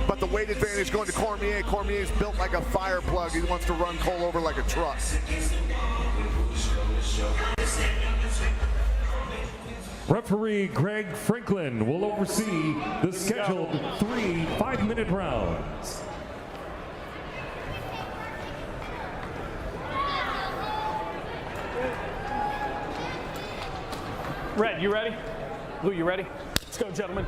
but the weight advantage going to Cormier. Cormier's built like a fire plug. He wants to run Cole over like a truck. Referee Greg Franklin will oversee the scheduled 3 5-minute rounds. Red, you ready? Blue, you ready? Let's go, gentlemen.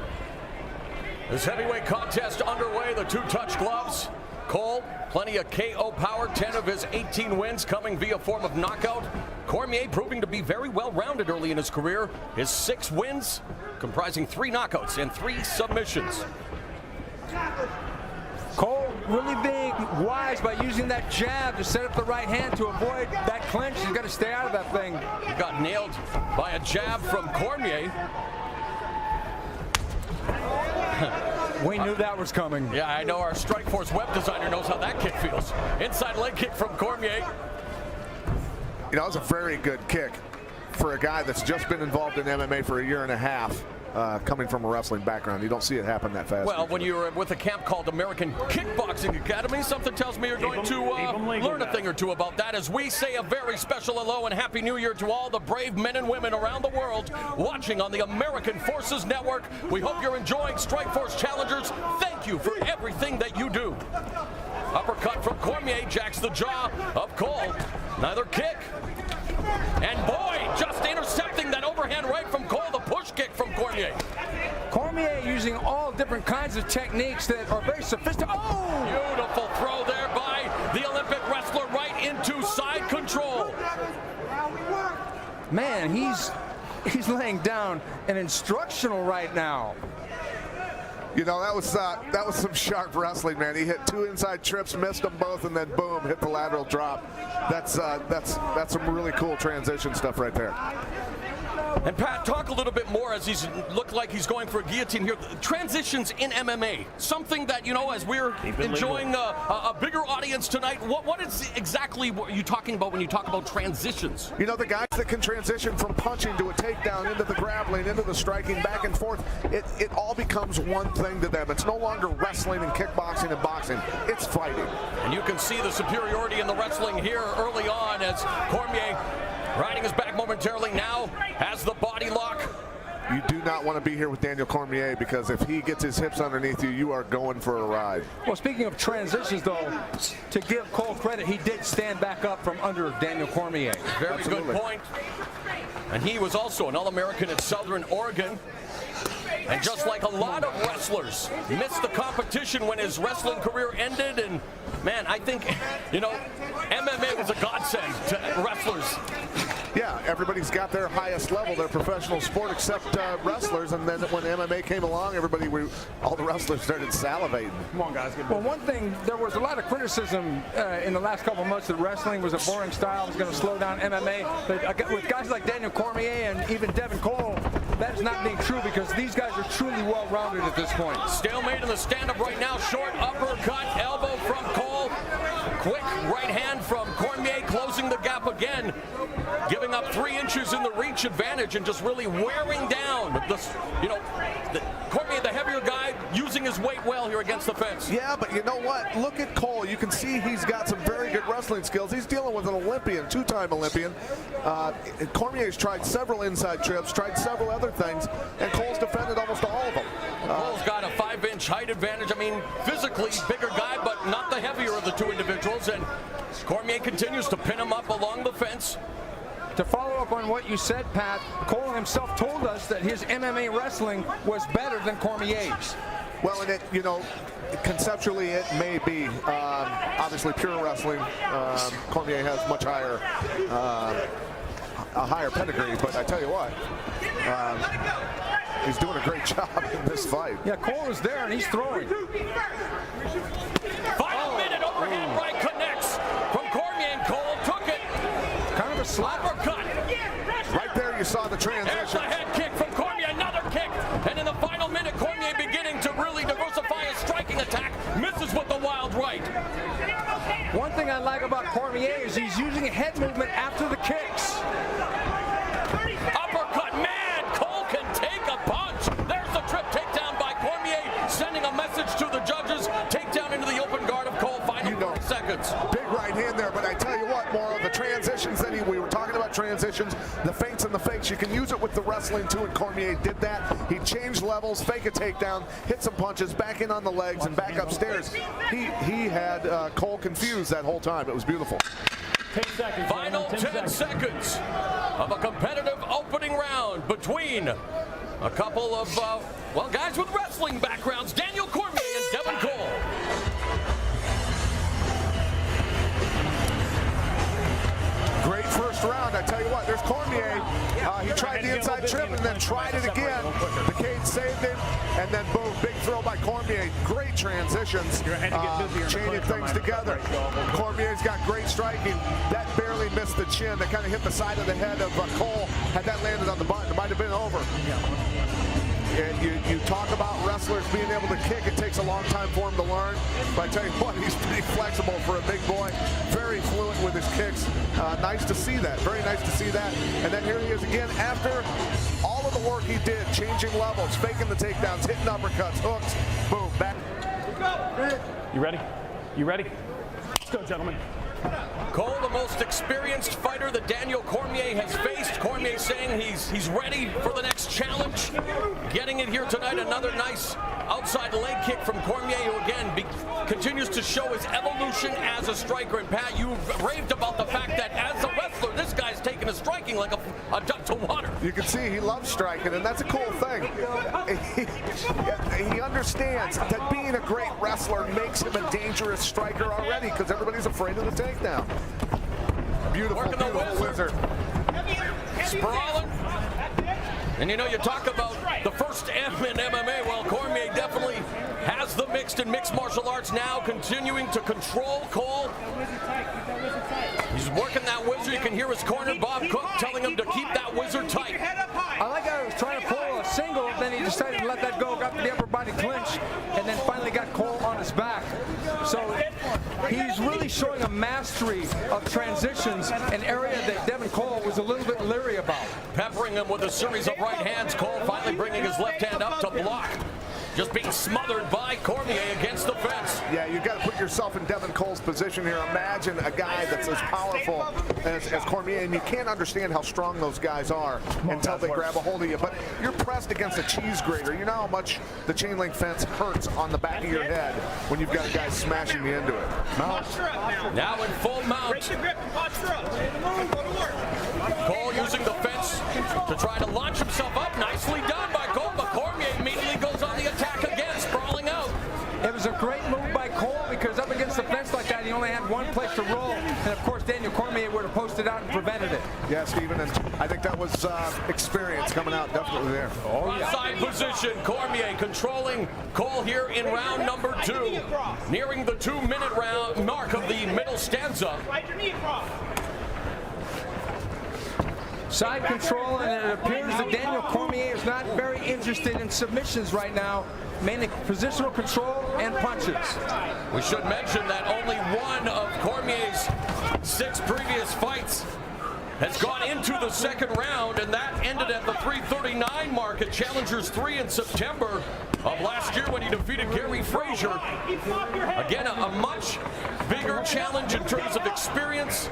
This heavyweight contest underway, the two-touch gloves. Cole, plenty of KO power, 10 of his 18 wins coming via form of knockout. Cormier proving to be very well-rounded early in his career. His 6 wins comprising 3 knockouts and 3 submissions. Cole really being wise by using that jab to set up the right hand to avoid that clinch. He's got to stay out of that thing. He got nailed by a jab from Cormier. We knew that was coming. Yeah, I know our Strikeforce web designer knows how that kick feels. Inside leg kick from Cormier. You know, it was a very good kick for a guy that's just been involved in MMA for a year and a half, coming from a wrestling background. You don't see it happen that fast. Well, when you're with a camp called American Kickboxing Academy, something tells me you're going to learn a thing or two about that, as we say a very special hello and Happy New Year to all the brave men and women around the world watching on the American Forces Network. We hope you're enjoying Strikeforce Challengers. Thank you for everything that you do. Uppercut from Cormier jacks the jaw of Cole. Neither kick. And boy, just intercepting that overhand right from Cole, the push kick from Cormier. Cormier using all different kinds of techniques that are very sophisticated. Oh! Beautiful throw there by the Olympic wrestler right into side control. Man, he's laying down an instructional right now. You know, that was some sharp wrestling, man. He hit 2 inside trips, missed them both, and then boom, hit the lateral drop. That's some really cool transition stuff right there. And Pat, talk a little bit more as he's looked like he's going for a guillotine here. Transitions in MMA, something that, you know, as we're enjoying a bigger audience tonight, what is exactly what are you talking about when you talk about transitions? You know, the guys that can transition from punching to a takedown, into the grappling, into the striking, back and forth, it all becomes one thing to them. It's no longer wrestling and kickboxing and boxing. It's fighting. And you can see the superiority in the wrestling here early on as Cormier riding his back momentarily, now has the body lock. You do not want to be here with Daniel Cormier, because if he gets his hips underneath you, you are going for a ride. Well, speaking of transitions, though, to give Cole credit, he did stand back up from under Daniel Cormier. Very Absolutely. Good point. And he was also an All-American at Southern Oregon. And just like a lot of wrestlers, missed the competition when his wrestling career ended. And man, I think, you know, MMA was a godsend to wrestlers. Yeah, everybody's got their highest level, their professional sport, except wrestlers. And then when MMA came along, all the wrestlers started salivating. Come on, guys. Well, one thing, there was a lot of criticism in the last couple of months that wrestling was a boring style, was going to slow down MMA. But with guys like Daniel Cormier and even Devin Cole, that is not being true, because these guys are truly well-rounded at this point. Stalemate in the stand-up right now. Short uppercut, elbow from Cole. Quick right hand from Cormier, closing the gap again. Giving up 3 inches in the reach advantage and just really wearing down this, you know, Cormier, the heavier guy, using his weight well here against the fence. Yeah, but you know what? Look at Cole. You can see he's got some very good wrestling skills. He's dealing with an Olympian, 2-time Olympian. Cormier's tried several inside trips, tried several other things, and Cole's defended almost all of them. Cole's got a 5-inch height advantage. I mean, physically bigger guy, but not the heavier of the 2 individuals. And Cormier continues to pin him up along the fence. To follow up on what you said, Pat, Cole himself told us that his MMA wrestling was better than Cormier's. Well, and you know, conceptually it may be. Obviously, pure wrestling, Cormier has much higher, a higher pedigree. But I tell you what, he's doing a great job in this fight. Yeah, Cole is there and he's throwing. Final minute, overhand right connects from Cormier, and Cole took it. Kind of a slap. Uppercut. Right there, you saw the transition. There's the head kick from Cormier, another kick. And in the final minute, Cormier beginning to really diversify his striking attack. Misses with the wild right. One thing I like about Cormier is he's using head movement after the kicks. Uppercut, man, Cole can take a punch. There's the trip takedown by Cormier, sending a message to the judges. punches. Takedown into the open guard of Cole. Final 4 seconds. Big right hand there, but I tell you what, Mauro, the transitions that we were talking about transitions, the feints and the fakes, you can use it with the wrestling too, and Cormier did that. He changed levels, fake a takedown, hit some punches, back in on the legs, and back upstairs. He had Cole confused that whole time. It was beautiful. 10 seconds. Final 10 seconds of a competitive opening round between a couple of, well, guys with wrestling backgrounds, Daniel Cormier and Devin Cole. Great first round. I tell you what, there's Cormier. He tried the inside trip and then tried it again. The cage saved him, and then boom, big throw by Cormier. Great transitions, chaining things together. Cormier's got great striking. That barely missed the chin. That kind of hit the side of the head of Cole. Had that landed on the button, it might have been over. You talk about wrestlers being able to kick. It takes a long time for him to learn. But I tell you what, he's pretty flexible for a big boy. Very fluent with his kicks. Nice to see that. Very nice to see that. And then here he is again after all of the work he did, changing levels, faking the takedowns, hitting uppercuts, hooks, boom, back. You ready? You ready? Let's go, gentlemen. Cole, the most experienced fighter that Daniel Cormier has faced. Cormier saying he's ready for the next challenge. Getting it here tonight, another nice outside leg kick from Cormier, who again continues to show his evolution as a striker. And Pat, you raved about the fact that as a wrestler, this guy's taking a striking like a duck to water. You can see he loves striking, and that's a cool thing. He understands that being a great wrestler makes him a dangerous striker already, because everybody's afraid of the takedown. Beautiful, beautiful wizard. Sprawling. And you know, you talk about the first M in MMA. Well, Cormier definitely has the mixed and mixed martial arts now, continuing to control Cole. He's working that wizard. You can hear his corner, Bob Cook, telling him to keep that wizard tight. I like how he was trying to pull a single, then he decided to let that go, got the upper body clinch, and then finally got Cole on his back. So he's really showing a mastery of transitions, an area that Devin Cole was a little bit leery about. Peppering him with a series of right hands. Cole finally bringing his left hand up to block. Just being smothered by Cormier against the fence. Yeah, you've got to put yourself in Devin Cole's position here. Imagine a guy that's as powerful as Cormier, and you can't understand how strong those guys are until they grab a hold of you. But you're pressed against a cheese grater. You know how much the chain link fence hurts on the back of your head when you've got a guy smashing you into it. Mount. Now in full mount. Cole using the fence to try to launch himself up. Nicely done by Cole, but Cormier immediately goes on the attack again, sprawling out. It was a great move by Cole, because up against the fence like that, he only had one place to roll. And of course, Daniel Cormier would have posted out and prevented it. Yeah, Steven, and I think that was experience coming out definitely there. Oh, yeah. Side position, Cormier controlling Cole here in round number 2. Nearing the 2-minute round mark of the middle stanza. Side control, and it appears that Daniel Cormier is not very interested in submissions right now, mainly positional control and punches. We should mention that only one of Cormier's 6 previous fights has gone into the second round, and that ended at the 3:39 mark at Challengers 3 in September of last year when he defeated Gary Frazier. Again, a much bigger challenge in terms of experience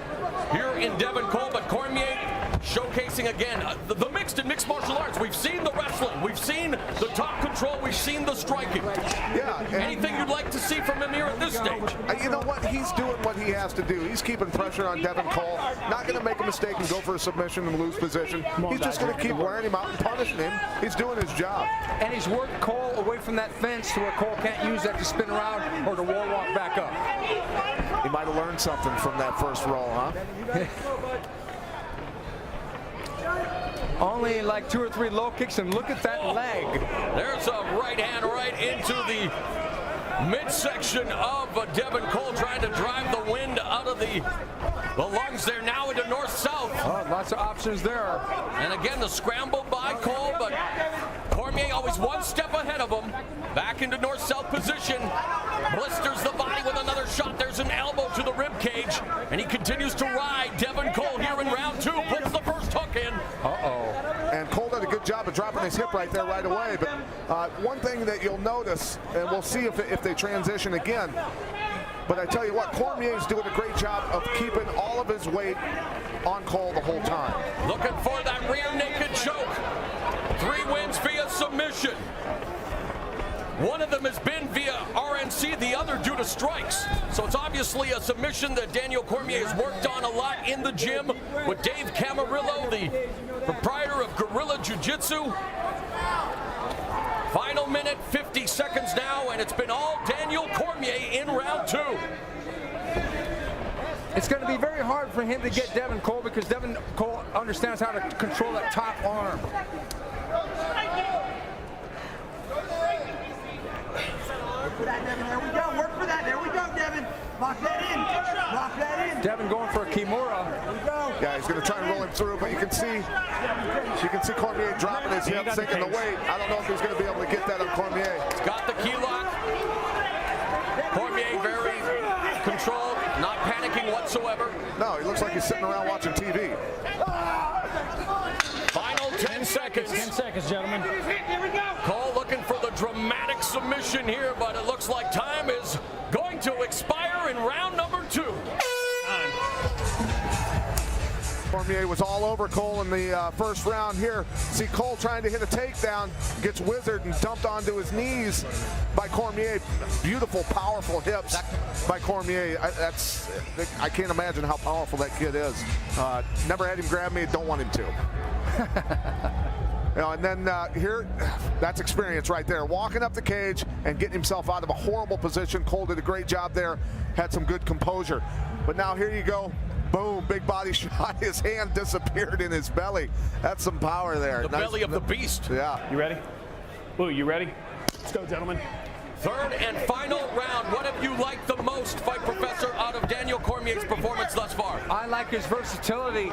here in Devin Cole, but Cormier showcasing again the mixed and mixed martial arts. We've seen the wrestling, we've seen the top control, we've seen the striking. Yeah. Anything you'd like to see from him here at this stage? You know what? He's doing what he has to do. He's keeping pressure on Devin Cole. Not going to make a mistake and go for a submission and lose position. He's just going to keep wearing him out and punishing him. He's doing his job. And he's worked Cole away from that fence to where Cole can't use that to spin around or to wall walk back up. He might have learned something from that first roll, huh? Only like 2 or 3 low kicks, and look at that leg. There's a right hand right into the midsection of Devin Cole, trying to drive the wind out of the lungs there, now into north-south. Oh, lots of options there. And again, the scramble by Cole, but Cormier always one step ahead of him. Back into north-south position. Blisters the body with another shot. There's an elbow to the rib cage, and he continues to ride Devin Cole here in round 2. Puts the first hook in. Uh-oh. And Cole did a good job of dropping his hip right there right away, but One thing that you'll notice, and we'll see if they transition again, but I tell you what, Cormier's doing a great job of keeping all of his weight on Cole the whole time. Looking for that rear naked choke. 3 wins via submission. One of them has been via RNC, the other due to strikes. So it's obviously a submission that Daniel Cormier has worked on a lot in the gym with Dave Camarillo, the proprietor of Guerrilla Jiu-Jitsu. Final minute, 50 seconds now, and it's been all Daniel Cormier in round 2. It's going to be very hard for him to get Devin Cole because Devin Cole understands how to control that top arm. Work for that, Devin. There we go. Work for that. There we go, Devin. Lock that in. Lock that in. Devin going for a Kimura. There we go. Yeah, he's going to try and roll him through, but you can see Cormier dropping his hip, sinking the weight. I don't know if he's going to be able to get that on Cormier. He's got the key lock. Cormier very controlled, not panicking whatsoever. No, he looks like he's sitting around watching TV. Final 10 seconds. 10 seconds, gentlemen. Cole looking for the dramatic submission here, but it looks like time is going to expire in round number 2. Cormier was all over Cole in the first round here. See Cole trying to hit a takedown, gets wizarded and dumped onto his knees by Cormier. Beautiful, powerful hips by Cormier. I can't imagine how powerful that kid is. Never had him grab me, don't want him to. And then here, that's experience right there. Walking up the cage and getting himself out of a horrible position. Cole did a great job there, had some good composure. But now here you go. Boom, big body shot. His hand disappeared in his belly. That's some power there. The belly of the beast. Yeah. You ready? Ooh, you ready? Let's go, gentlemen. Third and final round. What have you liked the most, Fight Professor, out of Daniel Cormier's performance thus far? I like his versatility.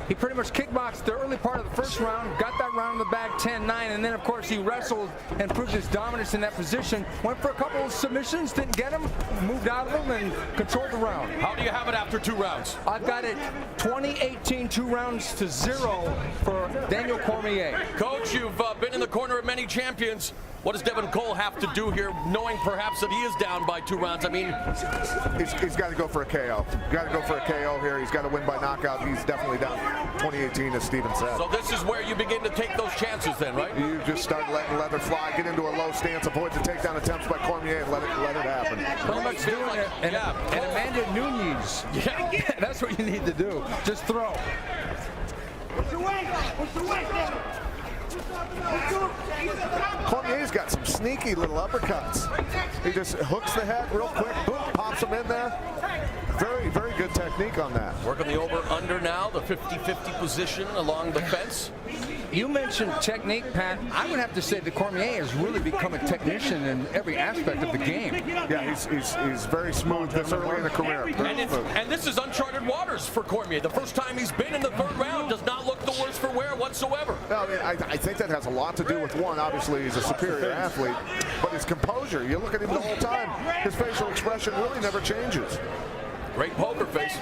He pretty much kickboxed the early part of the first round, got that round in the bag 10-9, and then of course he wrestled and proved his dominance in that position. Went for a couple of submissions, didn't get him, moved out of them and controlled the round. How do you have it after 2 rounds? I've got it 20-18, 2-0 for Daniel Cormier. Coach, you've been in the corner of many champions. What does Devin Cole have to do here, knowing perhaps that he is down by 2 rounds? I mean, he's got to go for a KO. Got to go for a KO here. He's got to win by knockout. He's definitely down 2018, as Steven said. So this is where you begin to take those chances then, right? You just start letting leather fly, get into a low stance, avoid the takedown attempts by Cormier, and let it happen. Pretty much doing it. And Amanda Nunes. Yeah. That's what you need to do. Just throw. Push away. Push away, Devin. Cormier's got some sneaky little uppercuts. He just hooks the head real quick, boom, pops him in there. Very, very good technique on that. Working the over-under now, the 50-50 position along the fence. You mentioned technique, Pat. I would have to say that Cormier has really become a technician in every aspect of the game. Yeah, he's very smooth this early in the career. And this is uncharted waters for Cormier. The first time he's been in the 3rd round does not look the worse for wear whatsoever. No, I mean, I think that has a lot to do with one. Obviously, he's a superior athlete, but his composure. You look at him the whole time. His facial expression really never changes. Great poker face.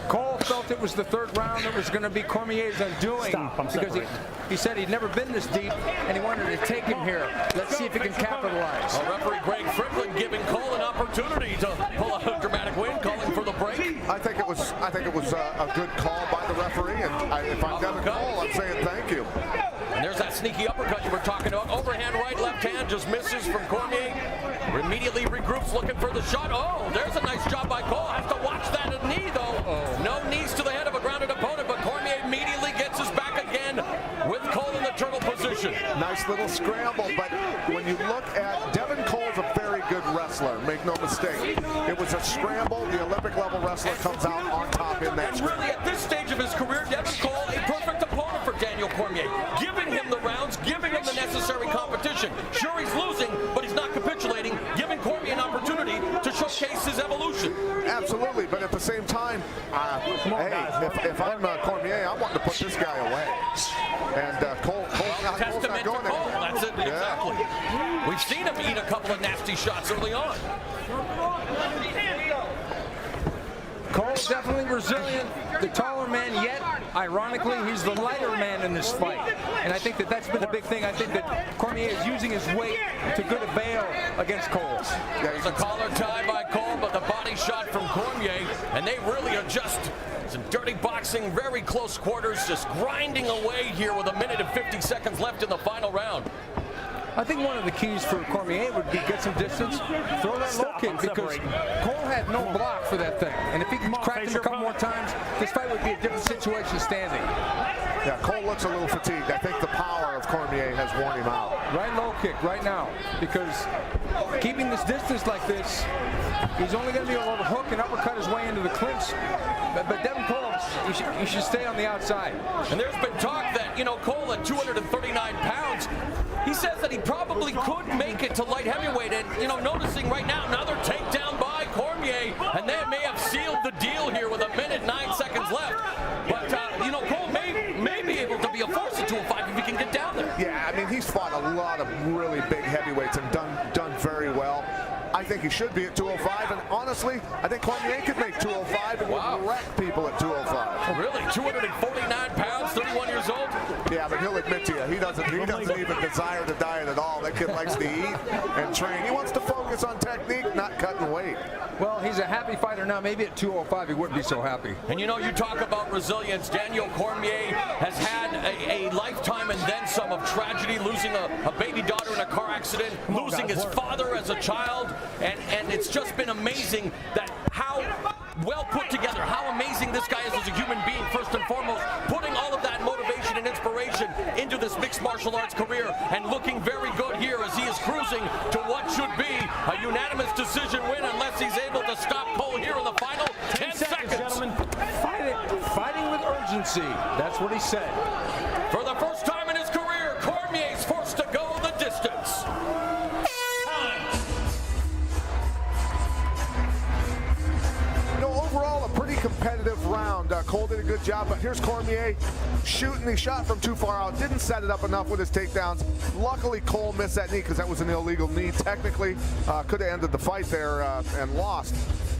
Cole felt it was the 3rd round that was going to be Cormier's undoing. Stop, I'm because separated. he said he'd never been this deep, and he wanted to take him here. Let's see if he can capitalize. Well, referee Greg Franklin giving Cole an opportunity to pull out a dramatic win, calling for the break. I think it was a good call by the referee, and if I'm Devin Cole, I'm saying thank you. And there's that sneaky uppercut you were talking about. Overhand right, left hand just misses from Cormier. Immediately regroups, looking for the shot. Oh, there's a nice job by Cole. Has to watch that knee, though. No knees to the head of a grounded opponent, but Cormier immediately gets his back again with Cole in the turtle position. Nice little scramble, but when you look at Devin Cole's a very good wrestler, make no mistake. It was a scramble. The Olympic level wrestler comes out on top in that And scramble. really, at this stage of his career, Devin Cole, a perfect opponent for Daniel Cormier. Giving him the rounds, giving him the necessary competition. Sure, he's losing, but he's not capitulating, giving Cormier an opportunity to showcase his evolution. Absolutely, but at the same time, if I'm Cormier, I'm wanting to put this guy away. And Cole's not Testament to going Cole, anywhere. that's it, exactly. We've seen him eat a couple of nasty shots early on. Cole's definitely resilient, the taller man, yet ironically he's the lighter man in this fight, and I think that that's been the big thing. I think that Cormier is using his weight to good avail against Cole. There's a collar tie by Cole, but the body shot from Cormier, and they really are just some dirty boxing, very close quarters, just grinding away here with 1 minute and 50 seconds left in the final round. I think one of the keys for Cormier would be get some distance, throw that low kick, because Cole had no block for that thing. And if he can crack him a couple more times, this fight would be a different situation standing. Yeah, Cole looks a little fatigued. I think the power of Cormier has worn him out. Right low kick right now, because keeping this distance like this, he's only going to be able to hook and uppercut his way into the clinch. But Devin Cole, you should stay on the outside. And there's been talk that, you know, Cole at 239 pounds, he says that he probably could make it to light heavyweight. And, you know, noticing right now another takedown by Cormier, and they may have sealed the deal here with 1 minute 9 seconds left. But, you know, Cole may be able to be a force at 205 if he can get down there. Yeah, I mean, he's fought a lot of really big heavyweights and done very well. I think he should be at 205, and honestly, I think Cormier could make 205 and would wreck people at 205. Really? 249 pounds, 31 years old? Yeah, but he'll admit to you, he doesn't even desire to diet at all. That kid likes to eat and train. He wants to focus on technique, not cutting weight. Well, he's a happy fighter now. Maybe at 205 he wouldn't be so happy. And you know, you talk about resilience. Daniel Cormier has had a lifetime and then some of tragedy, losing a baby daughter in a car accident, losing his father as a child, and it's just been amazing that how well put together, how amazing this guy is as a human being, first and foremost, putting all of that motivation and inspiration into this mixed martial arts career, and looking very good here as he is cruising to what should be a unanimous decision win, unless he's able to stop Cole here in the final 10 seconds. Gentlemen. Fighting with urgency. That's what he said. For the first time in his career, Cormier's forced to go the distance. Overall, a pretty competitive round. Cole did a good job, but here's Cormier shooting. He shot from too far out, didn't set it up enough with his takedowns. Luckily, Cole missed that knee because that was an illegal knee. Technically, could have ended the fight there and lost.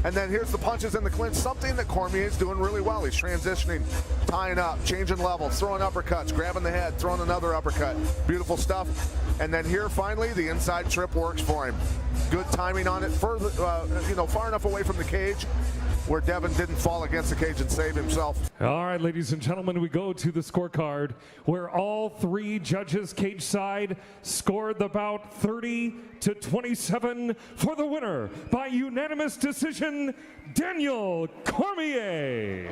And then here's the punches in the clinch, something that Cormier is doing really well. He's transitioning, tying up, changing levels, throwing uppercuts, grabbing the head, throwing another uppercut. Beautiful stuff. And then here, finally, the inside trip works for him. Good timing on it, further, far enough away from the cage where Devin didn't fall against the cage and save himself. All right, ladies and gentlemen, we go to the scorecard where all three judges cage side scored the bout 30-27 for the winner by unanimous decision, Daniel Cormier.